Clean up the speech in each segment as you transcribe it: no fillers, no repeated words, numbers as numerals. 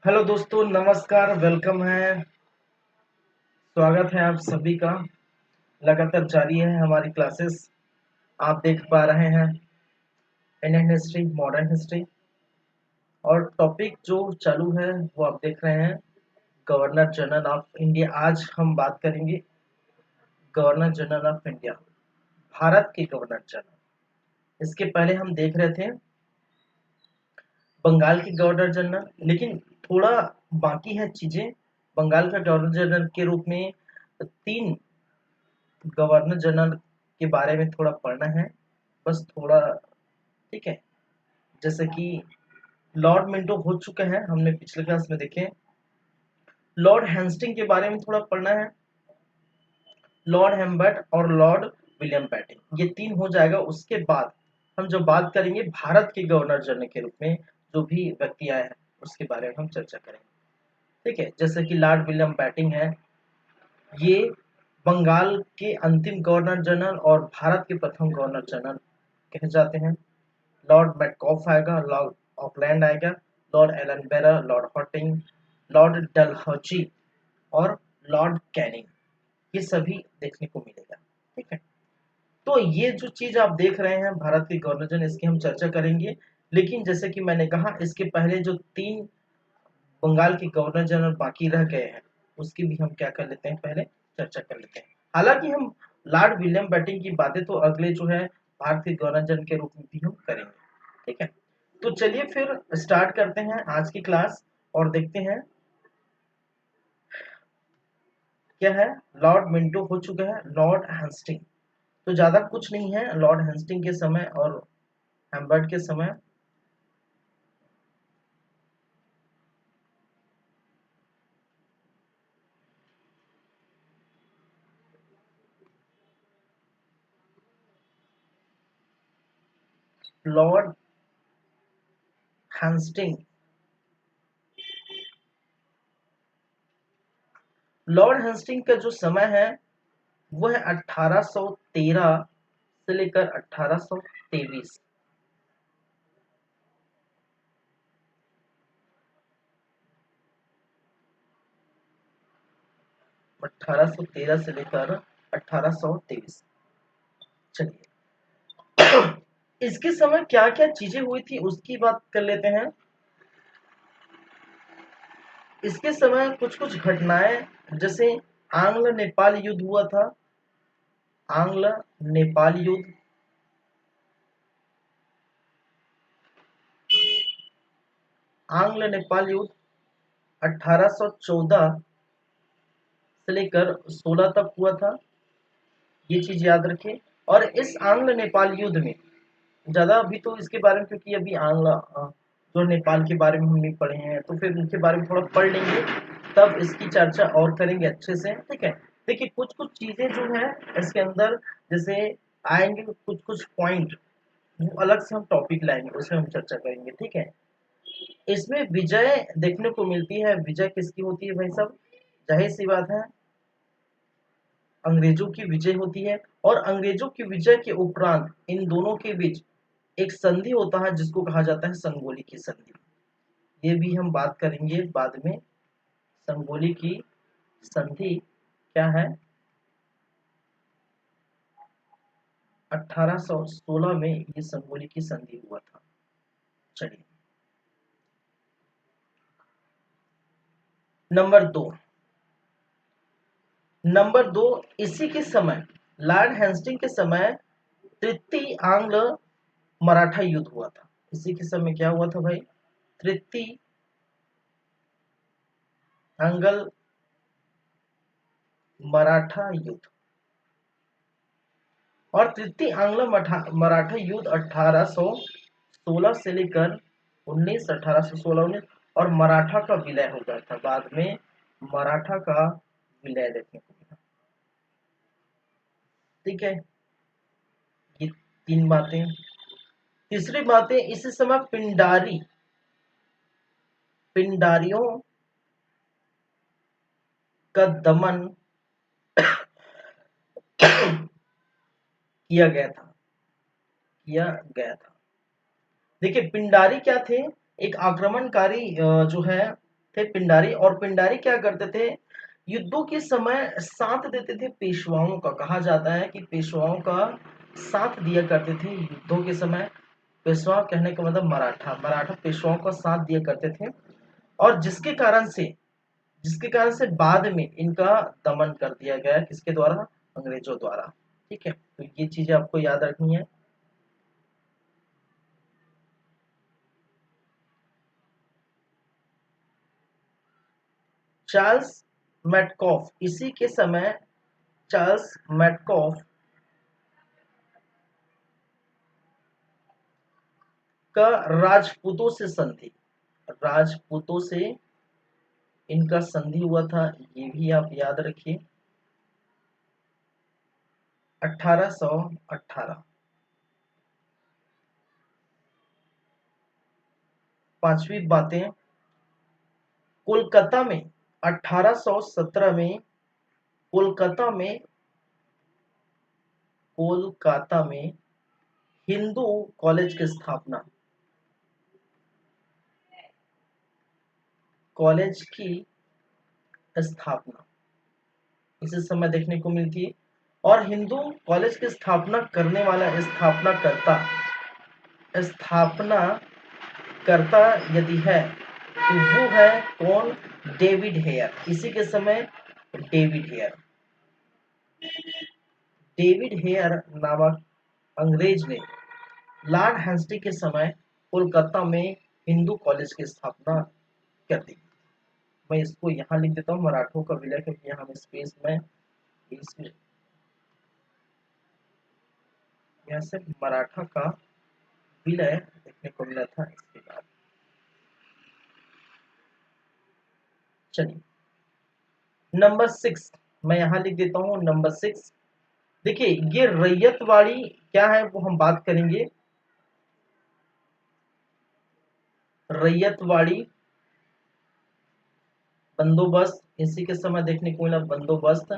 Hello दोस्तों, नमस्कार, welcome है। स्वागत है आप सभी का। लगातार जारी है हमारी क्लासेस। आप देख पा रहे हैं इंडियन हिस्ट्री, मॉडर्न हिस्ट्री, और टॉपिक जो चालू है वो आप देख रहे हैं गवर्नर जनरल ऑफ इंडिया। आज हम बात करेंगे governor general of India, Bharat के गवर्नर जनरल। इसके पहले हम देख रहे थे बंगाल के गवर्नर जनरल, लेकिन थोड़ा बाकी है चीजें। बंगाल का गवर्नर जनरल के रूप में तीन गवर्नर जनरल के बारे में थोड़ा पढ़ना है, बस थोड़ा। ठीक है, जैसे कि लॉर्ड मिंटो हो चुके हैं, हमने पिछले क्लास में देखे। लॉर्ड हेस्टिंग के बारे में थोड़ा पढ़ना है, लॉर्ड हेम्बर्ट और लॉर्ड विलियम बेंटिंक, ये तीन हो जाएगा। उसके बाद हम जो बात करेंगे भारत के गवर्नर जनरल के रूप में जो भी व्यक्ति आए हैं उसके बारे में हम चर्चा करेंगे। ठीक है, जैसे कि लॉर्ड विलियम बेंटिंक है, ये बंगाल के अंतिम गवर्नर जनरल और भारत के प्रथम गवर्नर जनरल कहे जाते हैं। लॉर्ड मैकॉफ आएगा, लॉर्ड ऑकलैंड आएगा, लॉर्ड एलनबेरा, लॉर्ड हॉटिंग, लॉर्ड डलहौजी और लॉर्ड कैनिंग, ये सभी देखने को मिलेगा। ठीक है, तो ये जो चीज आप देख रहे हैं भारत के गवर्नर जनरल, इसकी हम चर्चा करेंगे। लेकिन जैसे कि मैंने कहा, इसके पहले जो तीन बंगाल के गवर्नर जनरल बाकी रह गए हैं उसकी भी हम क्या कर लेते हैं, पहले चर्चा कर लेते हैं। हालांकि हम लॉर्ड विलियम बेंटिंक की बातें तो अगले जो है भारत के गवर्नर जनरल के रूप में भी हम करेंगे। ठीक है, तो चलिए फिर स्टार्ट करते हैं आज की क्लास और देखते हैं क्या है। लॉर्ड मिंटो हो चुके हैं, लॉर्ड हेस्टिंग तो ज्यादा कुछ नहीं है। लॉर्ड हेस्टिंग के समय और हेम्बर्ट के समय लॉर्ड हेस्टिंग लॉर्ड हेस्टिंग का जो समय है वो है 1813 से लेकर 1823। 1813 से लेकर 1823। चलिए, इसके समय क्या क्या चीजें हुई थी उसकी बात कर लेते हैं। इसके समय कुछ कुछ घटनाएं, जैसे आंग्ल नेपाल युद्ध हुआ था। आंग्ल नेपाल युद्ध, आंग्ल नेपाल युद्ध 1814 से लेकर 16 तक हुआ था, ये चीज याद रखिए। और इस आंग्ल नेपाल युद्ध में ज्यादा अभी तो इसके बारे में, क्योंकि अभी आंग्ल जो नेपाल के बारे में हम नहीं पढ़े हैं, तो फिर उनके बारे में थोड़ा पढ़ लेंगे, तब इसकी चर्चा और करेंगे अच्छे से। ठीक है, देखिए कुछ कुछ चीजें जो है इसके अंदर जैसे आएंगे, कुछ कुछ पॉइंट वो अलग से हम टॉपिक लाएंगे, उसमें हम चर्चा करेंगे। ठीक है, इसमें विजय देखने को मिलती है। विजय किसकी होती है भाई साहब? जाहिर सी बात है, अंग्रेजों की विजय होती है। और अंग्रेजों की विजय के उपरांत इन दोनों के बीच एक संधि होता है जिसको कहा जाता है संगोली की संधि। ये भी हम बात करेंगे बाद में। संगोली की संधि क्या है? 1816 में ये संगोली की संधि हुआ था। चलिए, नंबर दो। नंबर दो, इसी के समय लॉर्ड हेस्टिंग के समय तृतीय आंग्ल मराठा युद्ध हुआ था। इसी के समय क्या हुआ था भाई? तृतीय आंग्ल मराठा युद्ध। और तृतीय आंग्ल मराठा युद्ध 1816 से लेकर 19, 1816, 19, और मराठा का विलय हो गया था बाद में। मराठा का विलय देखने को मिला। ठीक है, ये तीन बातें। तीसरी बातें, इस समय पिंडारियों का दमन किया गया था। देखिए पिंडारी क्या थे? एक आक्रमणकारी जो है थे पिंडारी, और पिंडारी क्या करते थे, युद्धों के समय साथ देते थे पेशवाओं का। कहा जाता है कि पेशवाओं का साथ दिया करते थे युद्धों के समय। पेशवा कहने का मतलब मराठा, मराठा पेशवाओं का साथ दिया करते थे, और जिसके कारण से बाद में इनका दमन कर दिया गया, किसके द्वारा, अंग्रेजों द्वारा। ठीक है, तो ये चीजें आपको याद रखनी है। चार्ल्स मैटकॉफ, इसी के समय चार्ल्स मैटकॉफ का राजपूतों से संधि, राजपूतों से इनका संधि हुआ था, ये भी आप याद रखिए। 1818। पांचवी बातें, कोलकाता में 1817 में कोलकाता में कोलकाता में हिंदू कॉलेज की स्थापना, कॉलेज की स्थापना इसी समय देखने को मिलती है। और हिंदू कॉलेज की स्थापना करने वाला स्थापना करता यदि है तो वो है कौन, डेविड हेयर। इसी के समय डेविड हेयर, डेविड हेयर नामक अंग्रेज ने लॉर्ड हेंस्टी के समय कोलकाता में हिंदू कॉलेज की स्थापना कर दी। मैं इसको यहाँ लिख देता हूँ मराठों का विलय, क्योंकि यहाँ में स्पेस में इसमें यहाँ से मराठा का विलय देखने को मिला था इसके बाद। चलिए नंबर 6 मैं यहाँ लिख देता हूँ, नंबर 6। देखिए ये रैयतवाड़ी क्या है वो हम बात करेंगे। रैयतवाड़ी बंदोबस्त, इसी के समय देखने को मिला बंदोबस्त,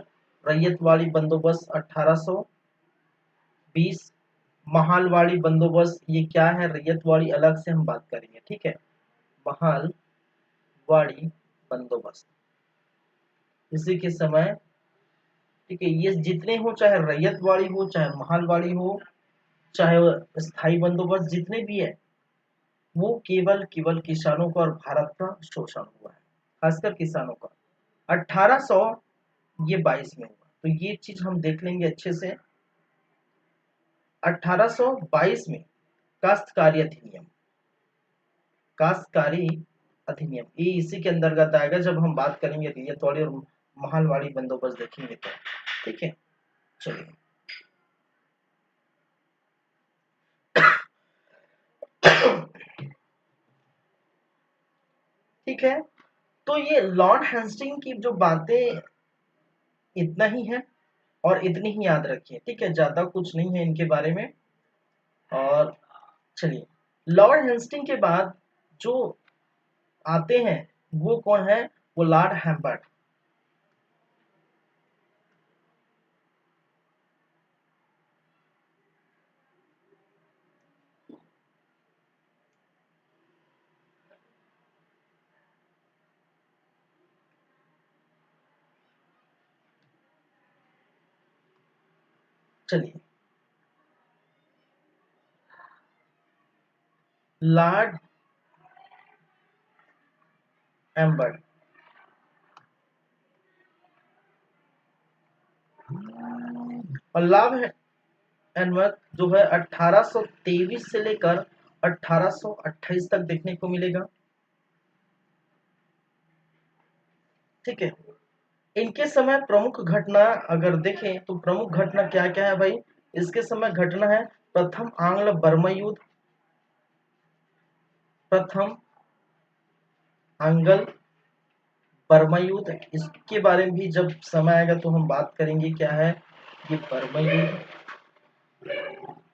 रैयतवाड़ी बंदोबस्त 1820। महालवाड़ी बंदोबस्त ये क्या है, रैयतवाड़ी अलग से हम बात करेंगे, ठीक है। महालवाड़ी बंदोबस्त इसी के समय, ठीक है। ये जितने हो, चाहे रैयतवाड़ी हो, चाहे महालवाड़ी हो, चाहे स्थायी बंदोबस्त, जितने भी है वो केवल केवल किसानों का और भारत का शोषण हुआ है, खासकर किसानों का। 1822 में हुआ, तो ये चीज हम देख लेंगे अच्छे से। 1822 में काश्तकारी अधिनियम, काश्तकारी अधिनियम ये इसी के अंतर्गत आएगा जब हम बात करेंगे रैयतवाड़ी और महालवाड़ी बंदोबस्त देखेंगे तो, ठीक है। चलिए ठीक है, तो ये लॉर्ड हेस्टिंग की जो बातें इतना ही है, और इतनी ही याद रखिए, ठीक है, ज्यादा कुछ नहीं है इनके बारे में। और चलिए लॉर्ड हेस्टिंग के बाद जो आते हैं वो कौन है, वो लॉर्ड हैम्बर्ट। चलिए लॉर्ड हैम्बर्ट, और लॉर्ड हैम्बर्ट जो है 1823 से लेकर 1828 तक देखने को मिलेगा, ठीक है। इनके समय प्रमुख घटना अगर देखें तो प्रमुख घटना क्या क्या है भाई, इसके समय घटना है प्रथम आंग्ल बर्मा युद्ध, प्रथम आंग्ल बर्मा युद्ध, इसके बारे में भी जब समय आएगा तो हम बात करेंगे क्या है ये बर्मा युद्ध।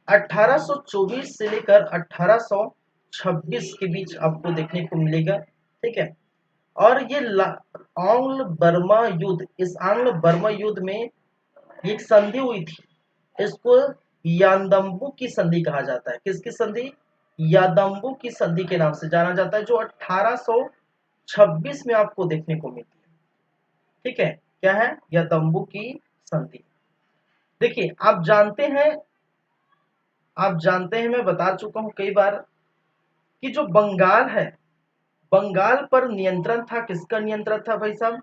1824 से लेकर 1826 के बीच आपको देखने को मिलेगा, ठीक है। और ये आंग्ल बर्मा युद्ध, इस आंग्ल बर्मा युद्ध में एक संधि हुई थी, इसको यादम्बू की संधि कहा जाता है। किसकी संधि, यादम्बू की संधि के नाम से जाना जाता है, जो 26 में आपको देखने को मिलती है। ठीक है, क्या है? यदम्बु की संधि। देखिए आप जानते हैं मैं बता चुका हूं कई बार कि जो बंगाल है, बंगाल पर नियंत्रण था, किसका नियंत्रण था भाई साहब?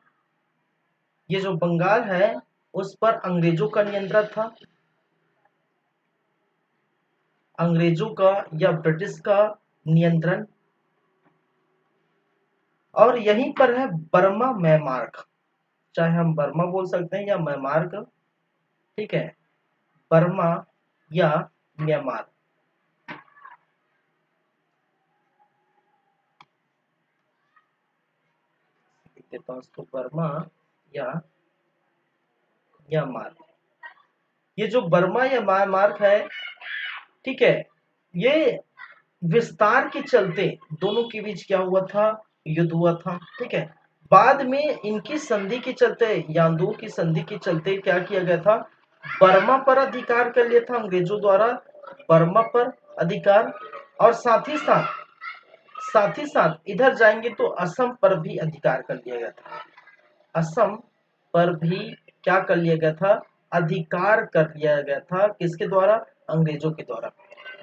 ये जो बंगाल है उस पर अंग्रेजों का नियंत्रण था, अंग्रेजों का या ब्रिटिश का नियंत्रण। और यहीं पर है बर्मा म्यांमार, चाहे हम बर्मा बोल सकते हैं या म्यांमार। ठीक है, बर्मा या म्यांमार। लिख देता हूं इसको, बर्मा या म्यांमार। ये जो बर्मा या म्यांमार है, ठीक है, ये विस्तार के चलते दोनों के बीच क्या हुआ था? युद्ध हुआ था। ठीक है, बाद में इनकी संधि के चलते, यादवों की संधि के चलते क्या किया गया था? बर्मा पर अधिकार कर लिया था अंग्रेजों द्वारा, बर्मा पर अधिकार। और साथ ही साथ इधर जाएंगे तो असम पर भी अधिकार कर लिया गया था। असम पर भी क्या कर लिया गया था? अधिकार कर लिया गया था, किसके द्वारा? अंग्रेजों के द्वारा।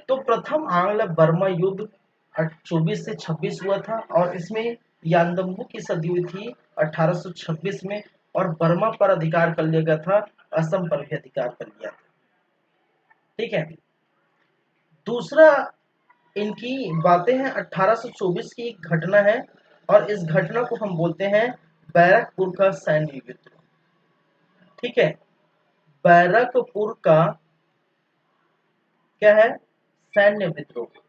तो प्रथम आंग्ल बर्मा युद्ध 24 से 26 हुआ था, और इसमें यादम्बू की संधि हुई थी 1826 में, और बर्मा पर अधिकार कर लिया गया था, असम पर भी अधिकार कर लिया था। ठीक है, दूसरा इनकी बातें हैं 1824 की एक घटना है, और इस घटना को हम बोलते हैं बैरकपुर का सैन्य युद्ध। ठीक है, बैरकपुर का क्या है? सैन्य विद्रोह।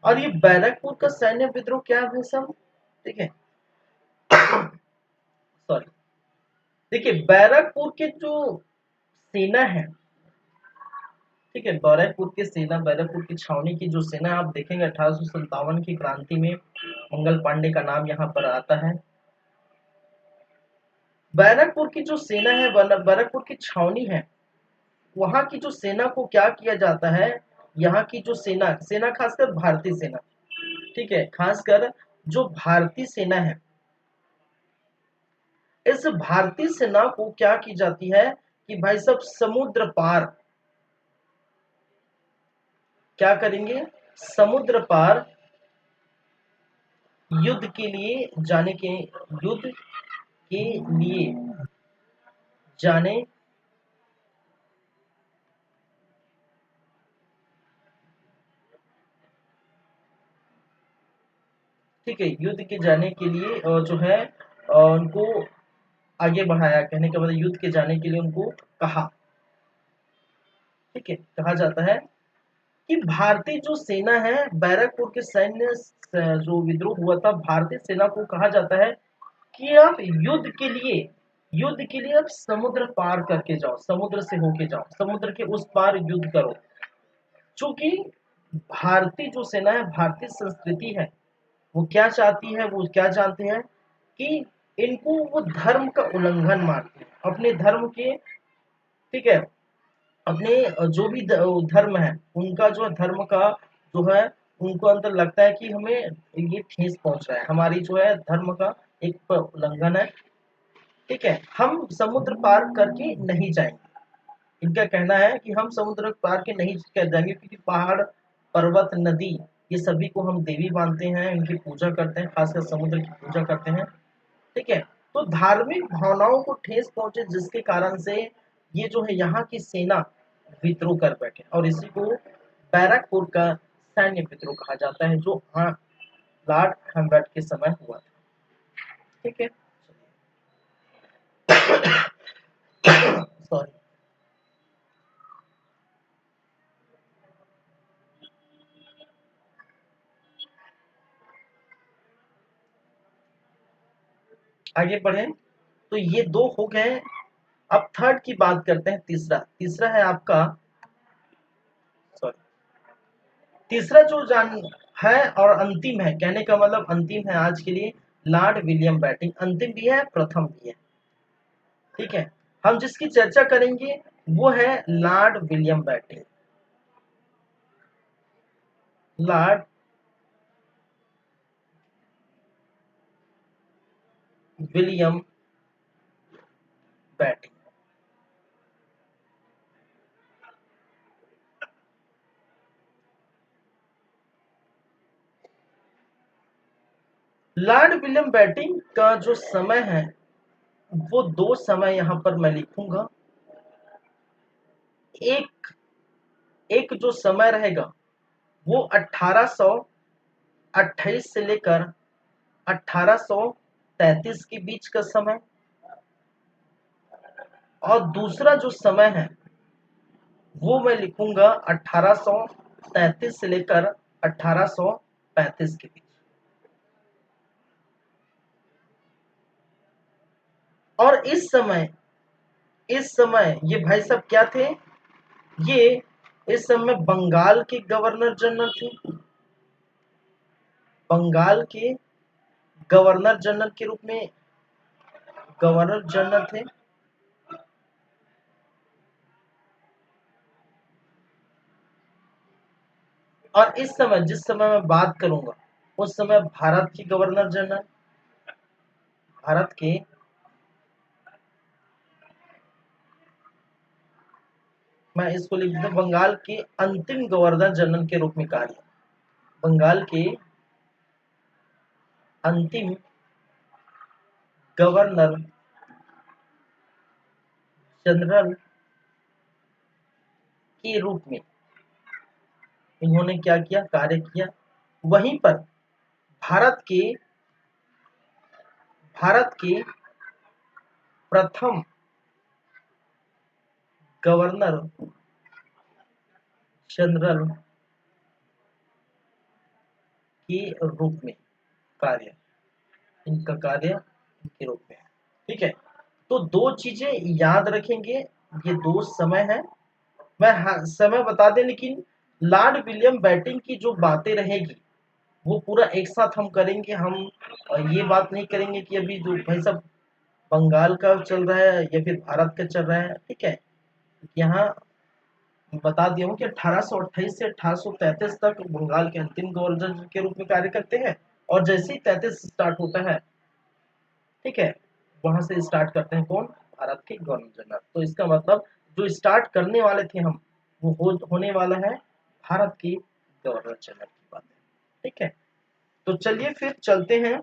और ये बैरकपुर का सैन्य विद्रोह क्या है सब? ठीक है, सॉरी, देखिए बैरकपुर के जो सेना है, ठीक है, बैरकपुर की छावनी की जो सेना आप देखेंगे 1857 की क्रांति में मंगल पांडे का नाम यहाँ पर आता है। बैरकपुर की जो सेना है, बैरकपुर की छावनी है, वहां की जो सेना को क्या किया जाता है? यहाँ की जो सेना खासकर भारतीय सेना, ठीक है, खासकर जो भारतीय सेना है, इस भारतीय सेना को क्या की जाती है कि भाई सब समुद्र पार क्या करेंगे? समुद्र पार युद्ध के लिए जाने के युद्ध के लिए जाने ठीक है, युद्ध के जाने के लिए जो है उनको आगे बढ़ाया, कहने का मतलब युद्ध के जाने के लिए उनको कहा। ठीक है, कहा जाता है कि भारतीय जो सेना है, बैरकपुर के सैन्य जो विद्रोह हुआ था, भारतीय सेना को कहा जाता है कि आप युद्ध के लिए आप समुद्र पार करके जाओ, समुद्र से होके जाओ, समुद्र के उस पार युद्ध करो। क्योंकि भारतीय जो सेना है, भारतीय संस्कृति है, वो क्या चाहती है, वो क्या जानते हैं कि इनको वो धर्म का उल्लंघन मानते हैं, अपने धर्म के। ठीक है, अपने जो भी धर्म है, उनका जो धर्म का जो है, उनको अंदर लगता है कि हमें ये ठेस पहुंच रहा है, हमारी जो है धर्म का एक उल्लंघन है। ठीक है, हम समुद्र पार करके नहीं जाएंगे। इनका कहना है कि हम समुद्र पार के नहीं कर जाएंगे, क्योंकि पहाड़, पर्वत, नदी, ये सभी को हम देवी मानते हैं, इनकी पूजा करते हैं, खासकर समुद्र की पूजा करते हैं। ठीक है, तो धार्मिक भावनाओं को ठेस पहुंचे, जिसके कारण से ये जो है यहाँ की सेना विद्रोह कर बैठे, और इसी को बैरकपुर का सैन्य विद्रोह कहा जाता है, जो लॉर्ड हेम्बर्ट के समय हुआ था। ठीक है, सॉरी, आगे बढ़े। तो ये दो हो गए, अब थर्ड की बात करते हैं। तीसरा तीसरा है आपका, सॉरी, तीसरा जो जान है और अंतिम है, कहने का मतलब अंतिम है आज के लिए, लॉर्ड विलियम बेंटिंक। अंतिम भी है, प्रथम भी है। ठीक है, हम जिसकी चर्चा करेंगे वो है Lord William Bentinck. Lord William batting. Lord William batting का जो समय है वो दो समय यहां पर मैं लिखूंगा। एक एक जो समय रहेगा वो 1828 से लेकर 1833 के बीच का समय, और दूसरा जो समय है वो मैं लिखूंगा 1833 से लेकर 1835 के बीच। और इस समय ये भाई साहब क्या थे, ये इस समय बंगाल के गवर्नर जनरल थे। बंगाल के गवर्नर जनरल के रूप में गवर्नर जनरल थे। और इस समय जिस समय मैं बात करूंगा उस समय भारत के गवर्नर जनरल, भारत के मैं इसको लिख देता हूं बंगाल के अंतिम गवर्नर जनरल के रूप में कार्य, बंगाल के अंतिम गवर्नर जनरल के रूप में इन्होंने क्या किया, कार्य किया। वहीं पर भारत के भारत के प्रथम गवर्नर जनरल के रूप में कार्य, इनका कार्य के रूप में है। ठीक है, तो दो चीजें याद रखेंगे, ये दो समय है। मैं समय बता दें, लेकिन लॉर्ड विलियम बैटिंग की जो बातें रहेगी वो पूरा एक साथ हम करेंगे। हम ये बात नहीं करेंगे कि अभी जो भाई साहब बंगाल का चल रहा है या फिर भारत का चल रहा है। ठीक है, यहाँ बता दिया हूँ कि 1828 से 1833 तक बंगाल के अंतिम गवर्नर के रूप में कार्य करते हैं, और जैसे ही 33 स्टार्ट होता है, ठीक है, वहां से स्टार्ट करते हैं कौन, भारत के गवर्नर जनरल। तो इसका मतलब जो स्टार्ट करने वाले थे हम, वो होने वाला है भारत की गवर्नर जनरल की बात है। ठीक है, तो चलिए फिर चलते हैं।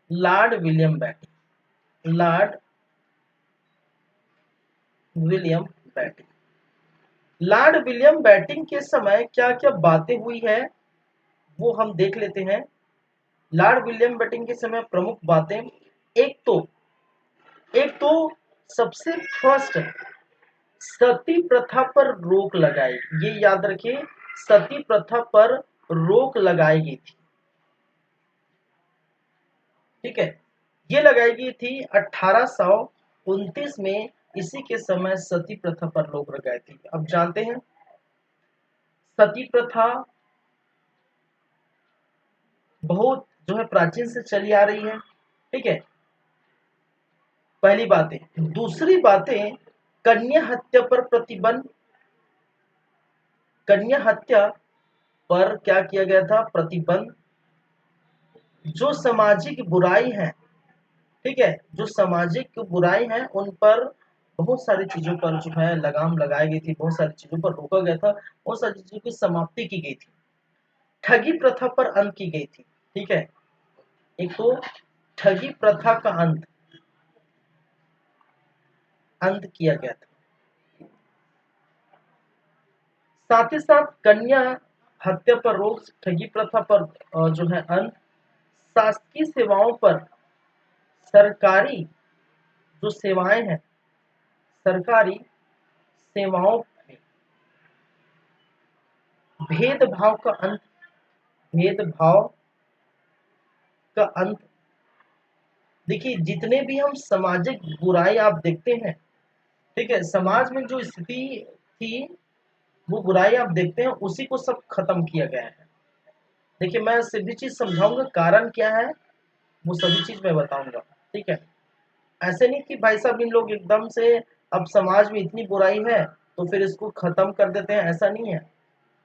Lord William batting, Lord William batting, Lord William batting के समय क्या क्या बातें हुई है वो हम देख लेते हैं। लॉर्ड विलियम बेटिंग के समय प्रमुख बातें, एक तो एक तो सबसे फर्स्ट सती प्रथा पर रोक लगाई, ये याद रखिए, सती प्रथा पर रोक लगाई गई थी। ठीक है, ये लगाई गई थी 1829 में, इसी के समय सती प्रथा पर रोक लगाई थी। अब जानते हैं सती प्रथा बहुत जो है प्राचीन से चली आ रही है। ठीक है, पहली बातें। दूसरी बातें, कन्या हत्या पर प्रतिबंध, कन्या हत्या पर क्या किया गया था, प्रतिबंध। जो सामाजिक बुराई है, ठीक है, जो सामाजिक बुराई है उन पर बहुत सारी चीजों पर जो है लगाम लगाई गई थी, बहुत सारी चीजों पर रोका गया था, बहुत सारी चीजों की समाप्ति की गई थी। ठगी प्रथा पर अंत की गई थी। ठीक है, एक तो ठगी प्रथा का अंत किया गया था। साथ ही साथ कन्या हत्या पर रोक, ठगी प्रथा पर जो है अंत, शासकीय सेवाओं पर, सरकारी जो सेवाएं हैं, सरकारी सेवाओं में भेदभाव का अंत, भेदभाव का अंत। देखिए, जितने भी हम सामाजिक बुराई आप देखते हैं, ठीक है, समाज में जो स्थिति थी, वो बुराई आप देखते हैं, उसी को सब खत्म किया गया है। देखिए, मैं सभी चीज समझाऊंगा, कारण क्या है वो सभी चीज मैं बताऊंगा। ठीक है, ऐसे नहीं कि भाई साहब इन लोग एकदम से अब समाज में इतनी बुराई है तो फिर इसको खत्म कर देते हैं, ऐसा नहीं है।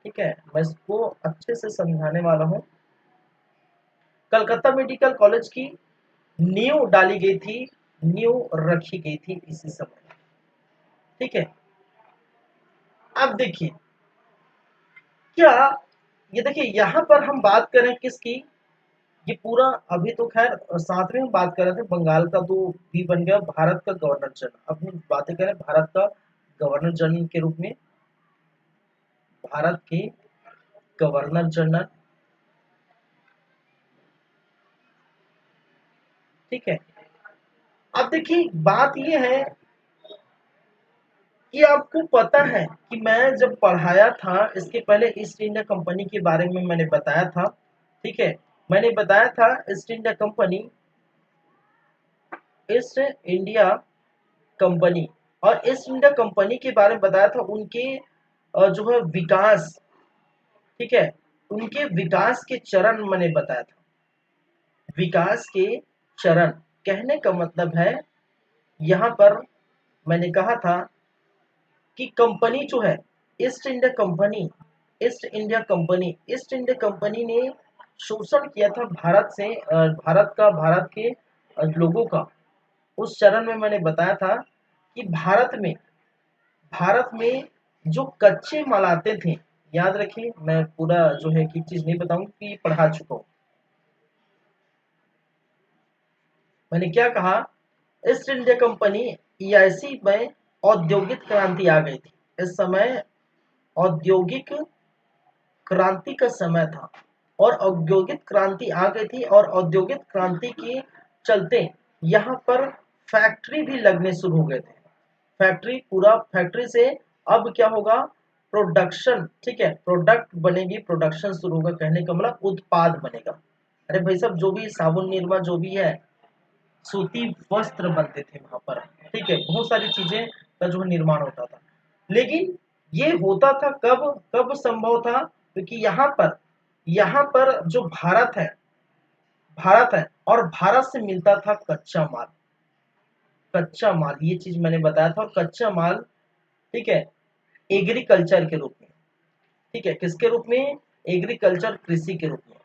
ठीक है, मैं इसको अच्छे से समझाने वाला हूँ। कलकत्ता मेडिकल कॉलेज की नींव डाली गई थी, नींव रखी गई थी इसी समय। ठीक है, अब देखिए क्या, ये देखिए यहाँ पर हम बात करें किसकी, ये पूरा अभी तो खैर साथ में हम बात कर रहे थे बंगाल का, तो भी बन गया भारत का गवर्नर जनरल। अब हम बातें करें भारत का गवर्नर जनरल के रूप में, भारत के गवर्नर जनरल। ठीक है, अब देखिए बात ये है कि आपको पता है कि मैं जब पढ़ाया था इसके पहले ईस्ट इंडिया कंपनी के बारे में मैंने बताया था। ठीक है, मैंने बताया था east India company, east India company, और ईस्ट इंडिया कंपनी के बारे में बताया था उनके जो है विकास। ठीक है, उनके विकास के चरण मैंने बताया था। विकास के चरण कहने का मतलब है, यहाँ पर मैंने कहा था कि कंपनी जो है east India company, east India company, east India company ने शोषण किया था भारत से, भारत के लोगों का। उस चरण में मैंने बताया था कि भारत में जो कच्चे माल आते थे, याद रखिए मैं पूरा जो है कि चीज नहीं बताऊंगा कि पढ़ा चुका हूँ। मैंने क्या कहा, ईस्ट इंडिया कंपनी ईआईसी में औद्योगिक क्रांति आ गई थी। इस समय औद्योगिक क्रांति का समय था, और औद्योगिक क्रांति आ गई थी, और औद्योगिक क्रांति के चलते यहाँ पर फैक्ट्री भी लगने शुरू हो गए थे। फैक्ट्री, पूरा फैक्ट्री से अब क्या होगा, प्रोडक्शन। ठीक है, प्रोडक्ट बनेगी, प्रोडक्शन शुरू होगा, कहने का मतलब उत्पाद बनेगा। अरे भाई साहब जो भी साबुन निरमा जो भी है, सूती वस्त्र बनते थे वहां पर। ठीक है, बहुत सारी चीजें का जो है निर्माण होता था। लेकिन ये होता था कब, कब संभव था, क्योंकि यहाँ पर जो भारत है और भारत से मिलता था कच्चा माल। कच्चा माल, ये चीज मैंने बताया था, और कच्चा माल, ठीक है, एग्रीकल्चर के रूप में। ठीक है, किसके रूप में, एग्रीकल्चर, कृषि के रूप में,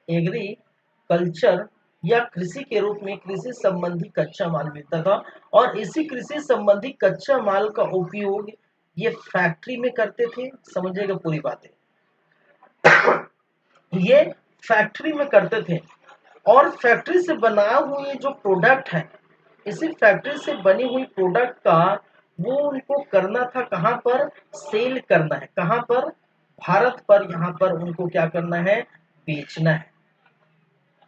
एग्रीकल्चर या कृषि के रूप में कृषि संबंधी कच्चा माल मिलता था। और इसी कृषि संबंधी कच्चा माल का उपयोग ये फैक्ट्री में करते थे। समझिएगा पूरी बातें, ये फैक्ट्री में करते थे, और फैक्ट्री से बना हुई जो प्रोडक्ट है, इसी फैक्ट्री से बनी हुई प्रोडक्ट का वो उनको करना था कहाँ पर, सेल करना है, कहाँ पर, भारत पर। यहाँ पर उनको क्या करना है, बेचना है।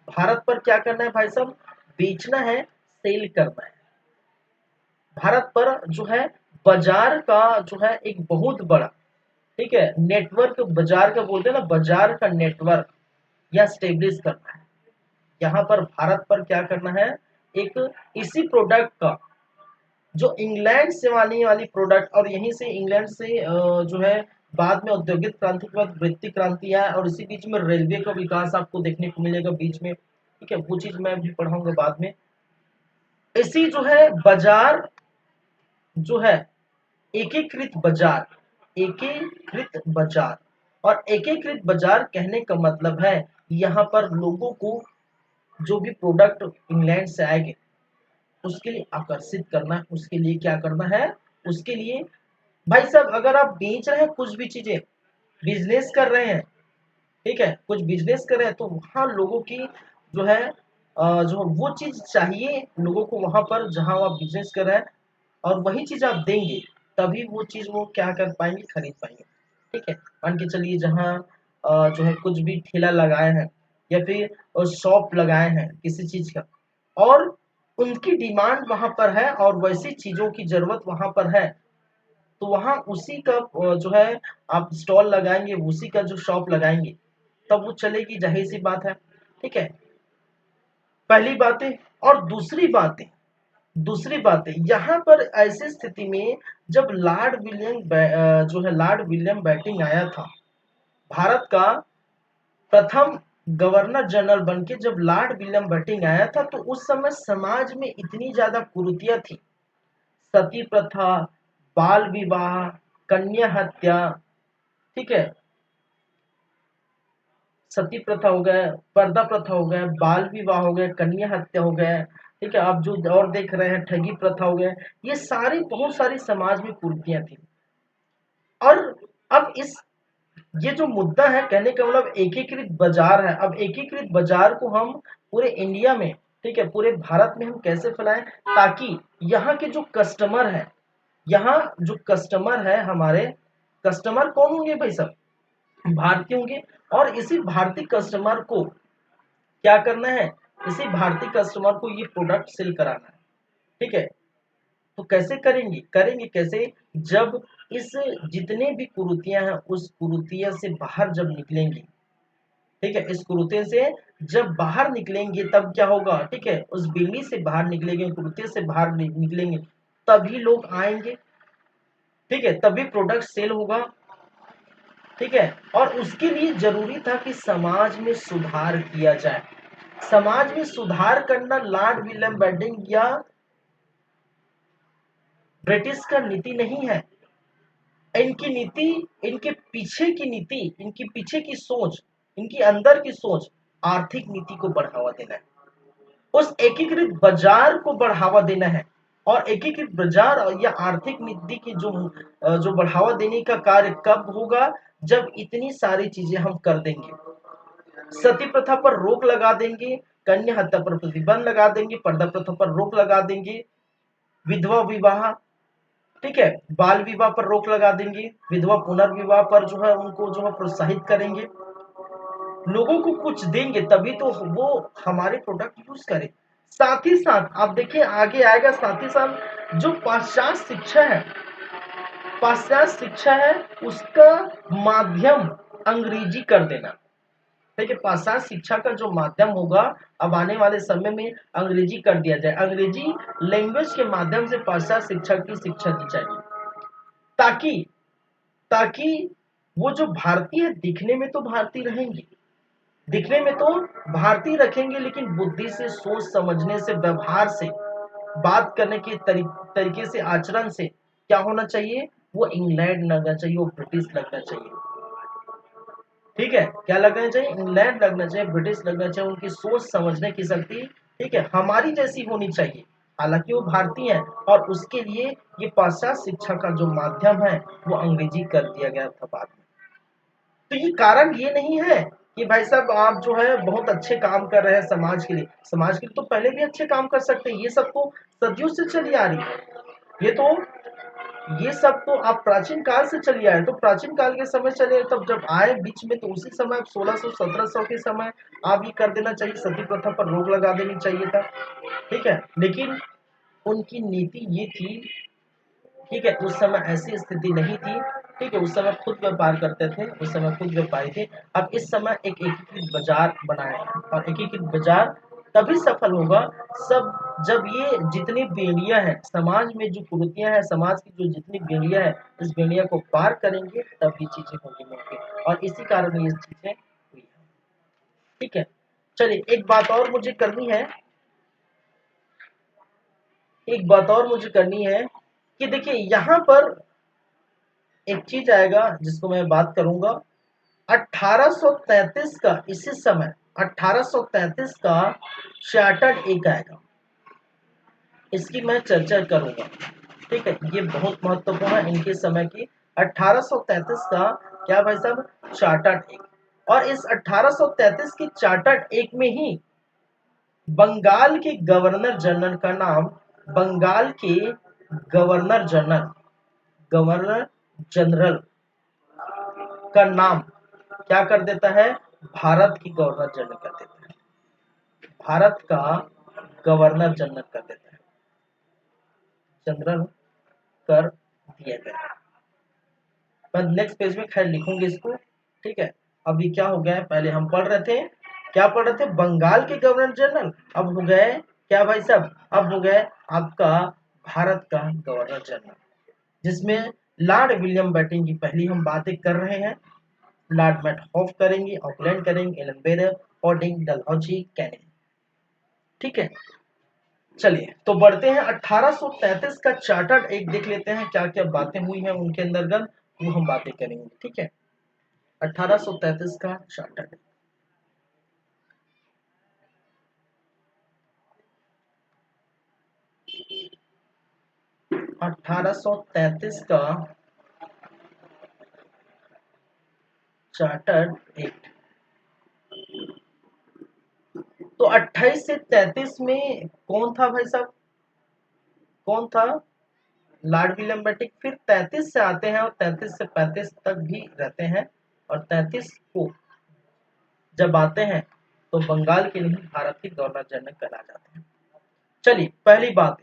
भारत पर क्या करना है भाई साहब, बेचना है, सेल करना है। भारत पर जो है बाजार का जो है एक बहुत बड़ा, ठीक है, नेटवर्क, बाजार का बोलते हैं ना, बाजार का नेटवर्क या स्टेब्लिश करना है। यहाँ पर भारत पर क्या करना है, एक इसी प्रोडक्ट का जो इंग्लैंड से आने वाली प्रोडक्ट, और यहीं से इंग्लैंड से जो है बाद में औद्योगिक क्रांति के बाद वृत्ति क्रांति आया, और इसी बीच में रेलवे का विकास आपको देखने को मिलेगा बीच में। ठीक है, वो चीज मैं भी पढ़ाऊंगा बाद में। इसी जो है बाजार जो है, एकीकृत बाजार, एकीकृत बाजार, और एकीकृत बाजार कहने का मतलब है यहाँ पर लोगों को जो भी प्रोडक्ट इंग्लैंड से आएंगे उसके लिए आकर्षित करना है, उसके लिए क्या करना है, उसके लिए भाई साहब अगर आप बेच रहे हैं कुछ भी चीजें, बिजनेस कर रहे हैं, ठीक है, कुछ बिजनेस कर रहे हैं, तो वहां लोगों की जो है जो वो चीज चाहिए लोगों को वहां पर जहां आप बिजनेस कर रहे हैं, और वही चीज आप देंगे तभी वो चीज वो क्या कर पाएंगे, खरीद पाएंगे। ठीक है, मान के चलिए जहाँ जो है कुछ भी ठेला लगाए हैं या फिर शॉप लगाए हैं किसी चीज का, और उनकी डिमांड वहां पर है और वैसी चीजों की जरूरत वहां पर है, तो वहां उसी का जो है आप स्टॉल लगाएंगे, उसी का जो शॉप लगाएंगे, तब वो चलेगी, जाहिर सी बात है। ठीक है, पहली बातें। और दूसरी बातें यहाँ पर ऐसी स्थिति में जब जो है लॉर्ड विलियम बेंटिंक आया था, भारत का प्रथम गवर्नर जनरल बन के जब लॉर्ड विलियम बेंटिंक आया था, तो उस समय समाज में इतनी ज्यादा कुरीतियां थी, सती प्रथा, बाल विवाह, कन्या हत्या, ठीक है, सती प्रथा हो गया, पर्दा प्रथा हो गया, बाल विवाह हो गया, कन्या हत्या हो गया, ठीक है, आप जो और देख रहे हैं ठगी प्रथा हो गया, ये सारी बहुत सारी समाज में कुरीतियां थी। और अब इस ये जो मुद्दा है, कहने का मतलब एकीकृत बाजार है। अब एकीकृत बाजार को हम पूरे इंडिया में, ठीक है, पूरे भारत में हम कैसे फैलाएं, ताकि यहाँ के जो कस्टमर है, यहाँ जो कस्टमर है, हमारे कस्टमर कौन होंगे भाई साहब, भारतीय होंगे। और इसी भारतीय कस्टमर को क्या करना है, इसी भारतीय कस्टमर को ये प्रोडक्ट सेल कराना है, ठीक है। तो कैसे करेंगे, करेंगे कैसे, जब इस जितने भी कुरीतियां हैं उस कुरीतियों से बाहर जब निकलेंगे, ठीक है, इस कुरीति से जब बाहर निकलेंगे तब क्या होगा, ठीक है, उस बिल्ली से बाहर निकलेंगे, कुरीति से बाहर निकलेंगे, तभी लोग आएंगे, ठीक है, तभी प्रोडक्ट सेल होगा, ठीक है। और उसके लिए जरूरी था कि समाज में सुधार किया जाए। समाज में सुधार करना लॉर्ड विलियम बेंटिंक या ब्रिटिश का नीति नहीं है। इनकी नीति, इनके पीछे की नीति, इनकी पीछे की सोच, इनकी अंदर की सोच आर्थिक नीति को बढ़ावा देना है, उस एकीकृत बाजार को बढ़ावा देना है। और एकीकृत बाजार या आर्थिक नीति की जो बढ़ावा देने का कार्य कब होगा, जब इतनी सारी चीजें हम कर देंगे, सती प्रथा पर रोक लगा देंगे, कन्या हत्या पर प्रतिबंध लगा देंगे, पर्दा प्रथा पर रोक लगा देंगे, विधवा विवाह, ठीक है, बाल विवाह पर रोक लगा देंगे, विधवा पुनर्विवाह पर जो है उनको जो है प्रोत्साहित करेंगे, लोगों को कुछ देंगे तभी तो वो हमारे प्रोडक्ट यूज करें। साथ ही साथ आप देखिए आगे आएगा, साथ ही साथ जो पाश्चात्य शिक्षा है, पाश्चात्य शिक्षा है उसका माध्यम अंग्रेजी कर देना, ठीक है, पाश्चात्य शिक्षा का जो माध्यम होगा, अब आने वाले समय में अंग्रेजी कर दिया जाए, अंग्रेजी लैंग्वेज के माध्यम से पाश्चात्य शिक्षा की शिक्षा दी जाएगी, ताकि ताकि वो जो भारतीय है दिखने में तो भारतीय रहेंगे, दिखने में तो भारतीय रखेंगे, लेकिन बुद्धि से, सोच समझने से, व्यवहार से, बात करने के तरीके से, आचरण से क्या होना चाहिए, वो इंग्लैंड लगना चाहिए, वो ब्रिटिश लगना चाहिए, ठीक है, क्या लगना चाहिए, इंग्लैंड लगना चाहिए, ब्रिटिश लगना चाहिए, उनकी सोच समझने की शक्ति, ठीक है, हमारी जैसी होनी चाहिए, हालांकि वो भारतीय है। और उसके लिए ये पाश्चात्य शिक्षा का जो माध्यम है वो अंग्रेजी कर दिया गया था बाद में। तो ये कारण ये नहीं है कि भाई साहब आप जो है बहुत अच्छे काम कर रहे हैं समाज के लिए, समाज के लिए तो पहले भी अच्छे काम कर सकते हैं, ये सब तो सदियों से चली आ रही है, ये तो ये सब तो आप प्राचीन काल से चली आए, तो प्राचीन काल के समय चले तब जब आए बीच में, तो उसी समय 1600 1700 के समय आप ये कर देना चाहिए, सती प्रथा पर रोक लगा देनी चाहिए था, ठीक है। लेकिन उनकी नीति ये थी, ठीक है, उस समय ऐसी स्थिति नहीं थी, ठीक है, उस समय खुद व्यापार करते थे, उस समय खुद व्यापारी थे। अब इस समय एक एकीकृत बाजार बनाया है, और एकीकृत बाजार तभी सफल होगा सब जब ये जितनी बेड़ियां हैं समाज में, जो कुरीतियां हैं समाज की, जो जितनी बेड़ियां हैं, इस बेड़िया को पार करेंगे तब ये चीजें होंगी मुमकिन, और इसी कारण ये चीजें हुई है, ठीक है। चलिए एक बात और मुझे करनी है, एक बात और मुझे करनी है कि देखिए यहाँ पर एक चीज आएगा जिसको मैं बात करूंगा, 1833 का, इसी समय 1833 का चार्टर्ड एक आएगा, इसकी मैं चर्चा करूंगा, ठीक है, ये बहुत महत्वपूर्ण है इनके समय की। 1833 का क्या भाई साहब, चार्टर्ड एक। और इस 1833 की चार्टर्ड एक में ही बंगाल के गवर्नर जनरल का नाम, बंगाल के गवर्नर जनरल, गवर्नर जनरल का नाम क्या कर देता है, भारत की गवर्नर जनरल कर देता है, भारत का गवर्नर जनरल कर देता है, जनरल कर दिया गया। मैं नेक्स्ट पेज में खैर लिखूंगी इसको, ठीक है। अभी क्या हो गया है, पहले हम पढ़ रहे थे, क्या पढ़ रहे थे, बंगाल के गवर्नर जनरल, अब हो गए क्या भाई साहब, अब हो गए आपका भारत का गवर्नर जनरल, जिसमें लॉर्ड विलियम बेंटिंक की पहली हम बातें कर रहे हैं, लॉर्ड मेटहॉफ करेंगे, ऑकलैंड करेंगे, एलन बेरर, ओडिंग डलहौजी कैनिंग। ठीक है, चलिए तो बढ़ते हैं 1833 का चार्टर्ड एक्ट देख लेते हैं, क्या क्या बातें हुई हैं उनके अंतर्गत, वो हम बातें करेंगे। ठीक है, 1833 का चार्टर्ड। 1833 का चार्टर्ड एक्ट। तो 28 से 33 में कौन था भाई साहब, कौन था, लॉर्ड विलियम बेंटिक। फिर 33 से आते हैं और 33 से 35 तक भी रहते हैं, और 33 को जब आते हैं तो बंगाल के नहीं भारत के गवर्नर जनरल कहा जाते हैं। चलिए पहली बात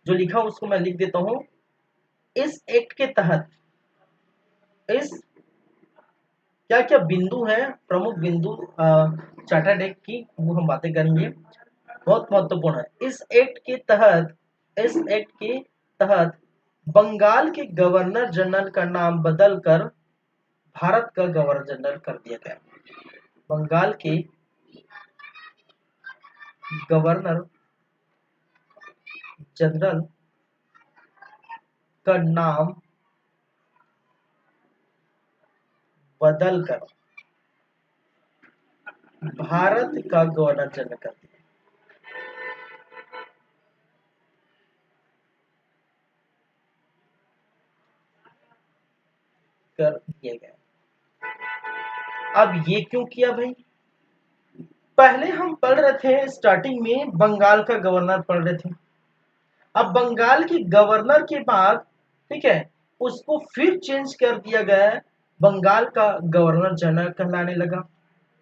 जो लिखा उसको मैं लिख देता हूं। इस एक्ट के तहत इस क्या क्या बिंदु है, प्रमुख बिंदु चार्टर्ड एक्ट की, वो हम बातें करेंगे, बहुत महत्वपूर्ण है। इस एक्ट के तहत बंगाल के गवर्नर जनरल का नाम बदलकर भारत का गवर्नर जनरल कर दिया गया। बंगाल के गवर्नर जनरल का नाम बदलकर भारत का गवर्नर जनरल कर दिया गया। अब ये क्यों किया भाई, पहले हम पढ़ रहे थे स्टार्टिंग में बंगाल का गवर्नर पढ़ रहे थे। अब बंगाल के गवर्नर के बाद, ठीक है, उसको फिर चेंज कर दिया गया, बंगाल का गवर्नर जनरल कहलाने लगा।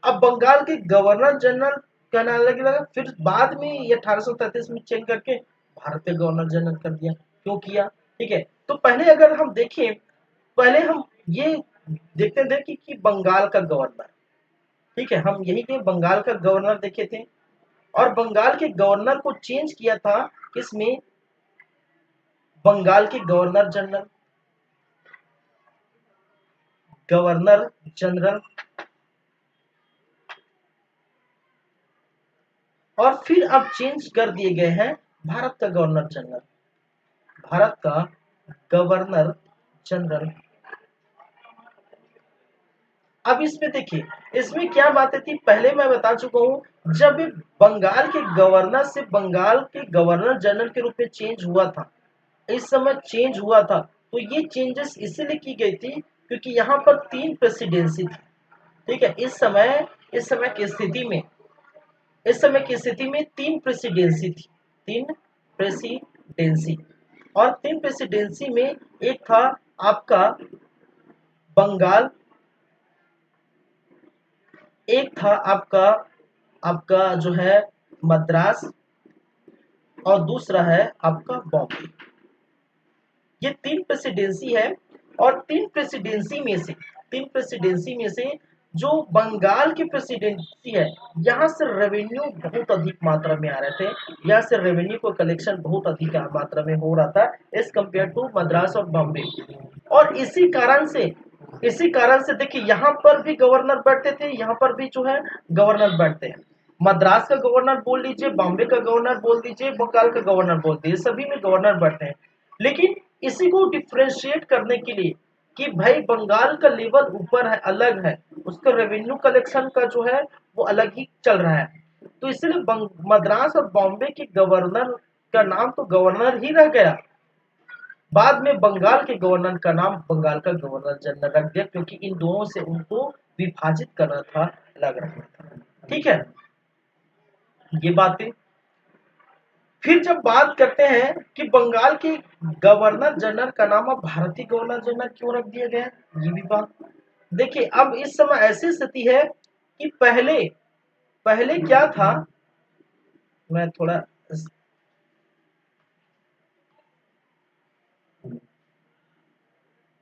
अब बंगाल के गवर्नर जनरल कहलाने लगा, फिर बाद में ये 1833 में चेंज करके भारत के गवर्नर जनरल कर दिया। क्यों किया, ठीक है, तो पहले अगर हम देखें, पहले हम ये देखते थे कि बंगाल का गवर्नर, ठीक है, हम यही के बंगाल का गवर्नर देखे थे, और बंगाल के गवर्नर को चेंज किया था किसमें, बंगाल के गवर्नर जनरल, गवर्नर जनरल, और फिर अब चेंज कर दिए गए हैं भारत का गवर्नर जनरल, भारत का गवर्नर जनरल। अब इसमें देखिए, इसमें क्या बातें थी पहले मैं बता चुका हूं, जब बंगाल के गवर्नर से बंगाल के गवर्नर जनरल के रूप में चेंज हुआ था, इस समय चेंज हुआ था, तो ये चेंजेस इसलिए की गई थी क्योंकि यहाँ पर 3 प्रेसिडेंसी थी। ठीक है, इस समय की स्थिति में 3 प्रेसिडेंसी थी, 3 प्रेसिडेंसी, और 3 प्रेसिडेंसी में एक था आपका बंगाल, एक था आपका आपका जो है मद्रास, और दूसरा है आपका बॉम्बे। ये 3 प्रेसिडेंसी है, और 3 प्रेसिडेंसी में से जो बंगाल की प्रेसिडेंसी है, यहाँ से रेवेन्यू बहुत अधिक मात्रा में आ रहे थे, यहाँ से रेवेन्यू को कलेक्शन बहुत अधिक मात्रा में हो रहा था एज कम्पेयर टू मद्रास और बॉम्बे। और इसी कारण से देखिए, यहाँ पर भी गवर्नर बैठते थे, यहाँ पर भी जो है गवर्नर बैठते हैं, मद्रास का गवर्नर बोल लीजिए, बॉम्बे का गवर्नर बोल दीजिए, बंगाल का गवर्नर बोल दीजिए, सभी में गवर्नर बैठते हैं। लेकिन इसी को डिफ्रेंशिएट करने के लिए कि भाई बंगाल का लेवल ऊपर है, अलग है, उसका रेवेन्यू कलेक्शन का जो है वो अलग ही चल रहा है, तो इसलिए मद्रास और बॉम्बे के गवर्नर का नाम तो गवर्नर ही रह गया। बाद में बंगाल के गवर्नर का नाम बंगाल का गवर्नर जनरल रख दिया, क्योंकि इन दोनों से उनको विभाजित करना था, अलग रखना था। ठीक है, ये बातें। फिर जब बात करते हैं कि बंगाल के गवर्नर जनरल का नाम अब भारतीय गवर्नर जनरल क्यों रख दिया गया, ये भी बात देखिए। अब इस समय ऐसी स्थिति है कि पहले पहले क्या था, मैं थोड़ा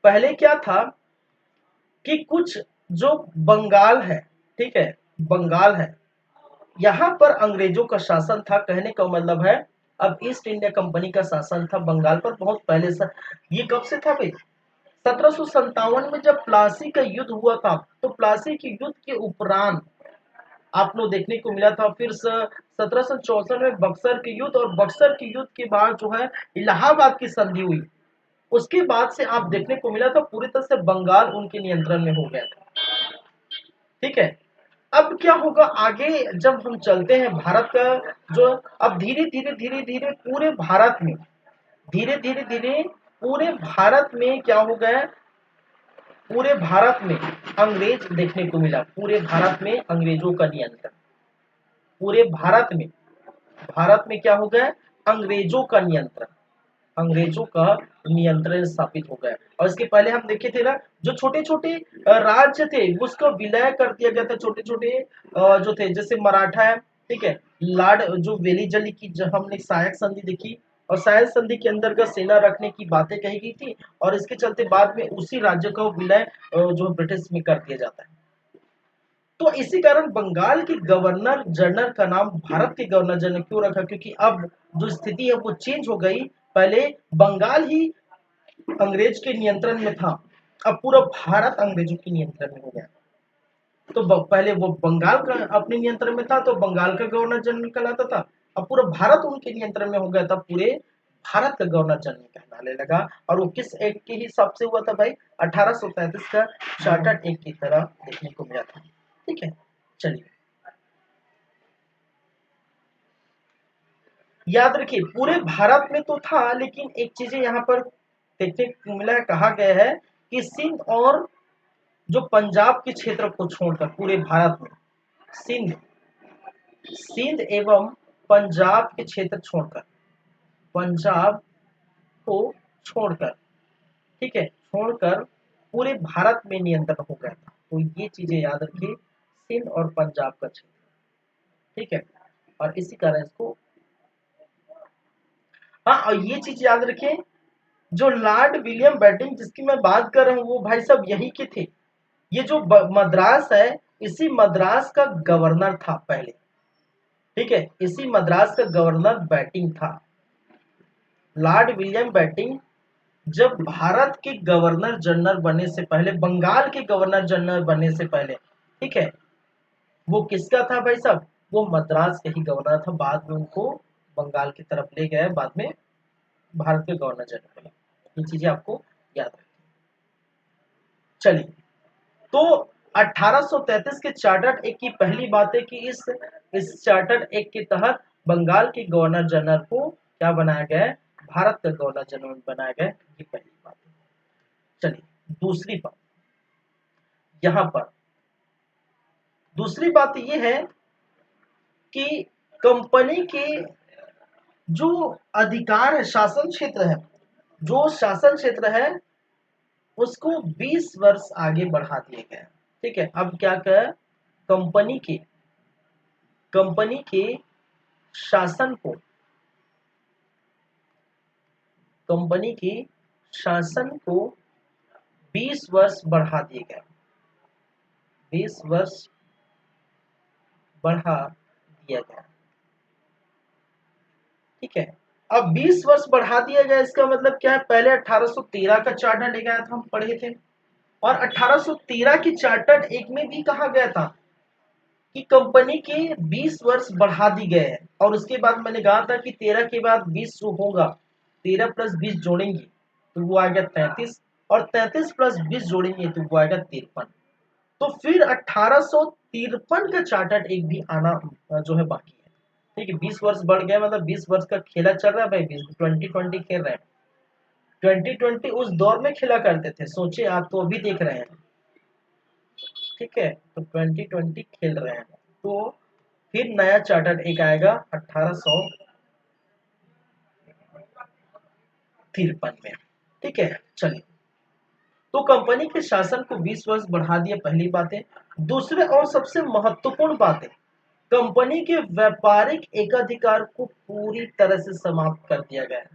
पहले क्या था कि कुछ जो बंगाल है, ठीक है, बंगाल है, यहाँ पर अंग्रेजों का शासन था, कहने का मतलब है अब ईस्ट इंडिया कंपनी का शासन था बंगाल पर बहुत पहले से। ये कब से था भाई, 1757 में जब प्लासी का युद्ध हुआ था, तो प्लासी के युद्ध के उपरांत आपको देखने को मिला था। फिर 1764 में बक्सर के युद्ध, और बक्सर के युद्ध के बाद जो है इलाहाबाद की संधि हुई। उसके बाद से आप देखने को मिला था पूरी तरह से बंगाल उनके नियंत्रण में हो गया था। ठीक है, अब क्या होगा आगे जब हम चलते हैं भारत का जो, अब धीरे धीरे धीरे धीरे पूरे भारत में, धीरे धीरे धीरे पूरे भारत में क्या हो गया, पूरे भारत में अंग्रेज देखने को मिला, पूरे भारत में अंग्रेजों का नियंत्रण, पूरे भारत में क्या हो गया, अंग्रेजों का नियंत्रण, अंग्रेजों का नियंत्रण स्थापित हो गया। और इसके पहले हम देखे थे ना, जो छोटे छोटे राज्य थे उसको विलय कर दिया गया था, छोटे छोटे जो थे, जैसे मराठा है, ठीक है, लाड जो वेली जली की जो हमने सहायक संधि देखी, और सहायक संधि के अंतर्गत सेना रखने की बातें कही गई थी, और इसके चलते बाद में उसी राज्य का विलय जो ब्रिटिश में कर दिया जाता है। तो इसी कारण बंगाल के गवर्नर जनरल का नाम भारत के गवर्नर जनरल क्यों रखा, क्योंकि अब जो स्थिति है वो चेंज हो गई। पहले बंगाल ही अंग्रेज के नियंत्रण में था, अब पूरा भारत अंग्रेजों के नियंत्रण में हो गया। तो पहले वो बंगाल का अपने नियंत्रण में था तो बंगाल का गवर्नर जनरल कहलाता था, अब पूरा भारत उनके नियंत्रण में हो गया था, पूरे भारत का गवर्नर जनरल कहलाने लगा। और वो किस एक्ट के हिसाब से हुआ था भाई, 1833 का चार्टर्ड एक्ट की तरह देखने को मिला था। ठीक है, चलिए याद रखिए पूरे भारत में तो था, लेकिन एक चीजें यहाँ पर देखने को मिला है, कहा गया है कि सिंध और जो पंजाब के क्षेत्र को छोड़कर पूरे भारत में, सिंध सिंध एवं पंजाब के क्षेत्र छोड़कर, पंजाब को छोड़कर, ठीक है, छोड़कर पूरे भारत में नियंत्रण हो गया था। तो ये चीजें याद रखिए, सिंध और पंजाब का क्षेत्र, ठीक है, और इसी कारण इसको, हाँ, और ये चीज याद रखिए, जो लॉर्ड विलियम बेंटिंक जिसकी मैं बात कर रहा हूँ वो भाई साहब यही के थे। ये जो मद्रास है, इसी मद्रास का गवर्नर था पहले, ठीक है, इसी मद्रास का गवर्नर बैटिंग था। लॉर्ड विलियम बैटिंग जब भारत के गवर्नर जनरल बनने से पहले, बंगाल के गवर्नर जनरल बनने से पहले, ठीक है, वो किसका था भाई साहब, वो मद्रास के ही गवर्नर था। बाद में उनको बंगाल की तरफ ले गए, बाद में भारत के गवर्नर जनरल बने। ये चीजें आपको याद रखनी। चलिए, तो 1833 के चार्टर्ड एक्ट की पहली बात है कि इस चार्टर्ड एक्ट के तहत बंगाल के गवर्नर जनरल को क्या बनाया गया है, भारत का गवर्नर जनरल बनाया गया है। ये पहली बात है। चलिए दूसरी बात, यहां पर दूसरी बात यह है कि कंपनी के जो अधिकार है, शासन क्षेत्र है, जो शासन क्षेत्र है उसको 20 वर्ष आगे बढ़ा दिए गए। ठीक है, अब क्या कर, कंपनी के कंपनी के शासन को, कंपनी के शासन को 20 वर्ष बढ़ा दिए गए, 20 वर्ष बढ़ा दिया गया। ठीक है, अब 20 वर्ष बढ़ा दिया गया, इसका मतलब क्या है, पहले 1813 का चार्टर्ड एक आया था, हम पढ़े थे, और 1813 की चार्टर्ड एक में भी कहा गया था कि कंपनी के 20 वर्ष बढ़ा दी गए हैं। और उसके बाद मैंने कहा था कि 13 के बाद 20 जो होगा, 13 प्लस 20 जोड़ेंगे तो वो आएगा 33, और 33 प्लस 20 जोड़ेंगे तो वो आएगा 53। तो फिर 1853 का चार्टर्ड एक भी आना जो है बाकी है। ठीक है, 20 वर्ष बढ़ गया, मतलब 20 वर्ष का खेला चल रहा है भाई, 2020 खेल रहे हैं, 2020 उस दौर में खेला करते थे, सोचिए आप तो अभी देख रहे हैं। ठीक है, तो 2020 खेल रहे हैं, तो फिर नया चार्टर एक आएगा 1853 में। ठीक है, चलिए, तो कंपनी के शासन को 20 वर्ष बढ़ा दिया, पहली बात है। दूसरे और सबसे महत्वपूर्ण बात है, कंपनी के व्यापारिक एकाधिकार को पूरी तरह से समाप्त कर दिया गया है।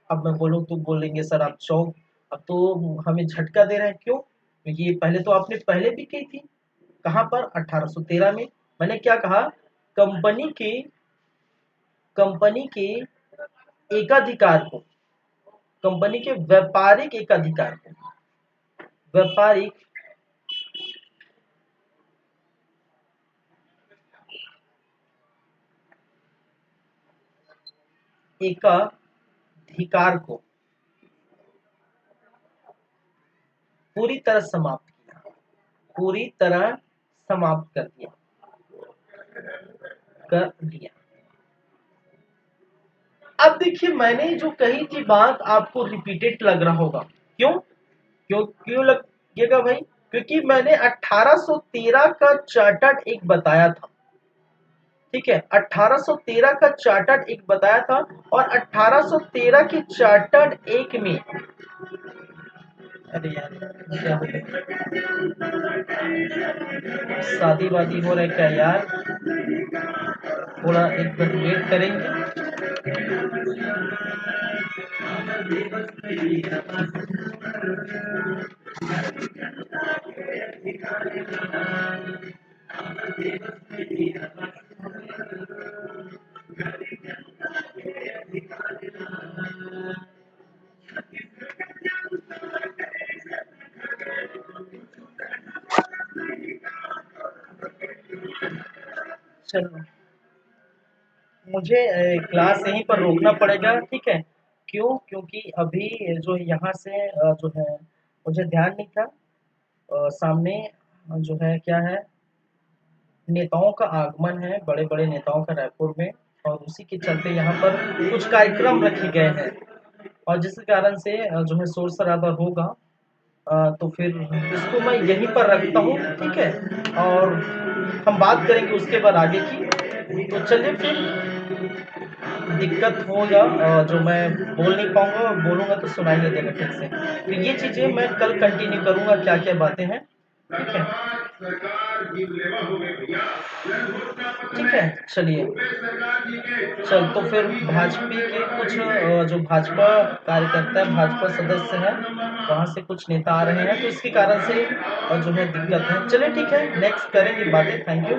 अब मैं बोलूं तो बोलेंगे सर आप चौक, अब तो हमें झटका दे रहे हैं, क्यों, क्योंकि ये पहले तो आपने पहले भी की थी। कहां पर, 1813 में। मैंने क्या कहा, कंपनी के कंपनी के एकाधिकार को, कंपनी के व्यापारिक एकाधिकार को, व्यापारिक एकाधिकार को पूरी तरह समाप्त किया, पूरी तरह समाप्त कर दिया। अब देखिए, मैंने जो कही थी बात आपको रिपीटेड लग रहा होगा। क्यों क्यों क्यों लगेगा भाई? क्योंकि मैंने 1813 का चार्टर्ड एक बताया था। ठीक है, 1813 का चार्टर्ड एक बताया था, और 1813 के चार्टर्ड एक में, अरे यार क्या हो गया, शादी वादी हो रहा है क्या यार? थोड़ा एक मिनट वेट करेंगे। चलो, मुझे क्लास यहीं पर रोकना पड़ेगा, ठीक है? क्यों? क्योंकि अभी जो यहाँ से जो है, मुझे ध्यान नहीं था, सामने जो है क्या है, नेताओं का आगमन है, बड़े-बड़े नेताओं का रायपुर में, और उसी के चलते यहाँ पर कुछ कार्यक्रम रखे गए हैं, और जिस कारण से जो है शोर-शराबा होगा। तो फिर इसको मैं यहीं पर रखता हूँ, ठीक है? और हम बात करेंगे उसके बाद आगे की। तो चलिए फिर, दिक्कत होगा, जो मैं बोल नहीं पाऊँगा, बोलूँगा तो सुनाई नहीं देगा ठीक से। तो ये चीज़ें मैं कल कंटिन्यू करूँगा, क्या-क्या बातें हैं, ठीक है? ठीक है, चलिए। चल, तो फिर भाजपा के कुछ जो भाजपा कार्यकर्ता है, भाजपा सदस्य हैं, वहाँ से कुछ नेता आ रहे हैं, तो इसके कारण से जो है दिक्कत है। चलिए ठीक है, नेक्स्ट करेंगे बातें। Thank you.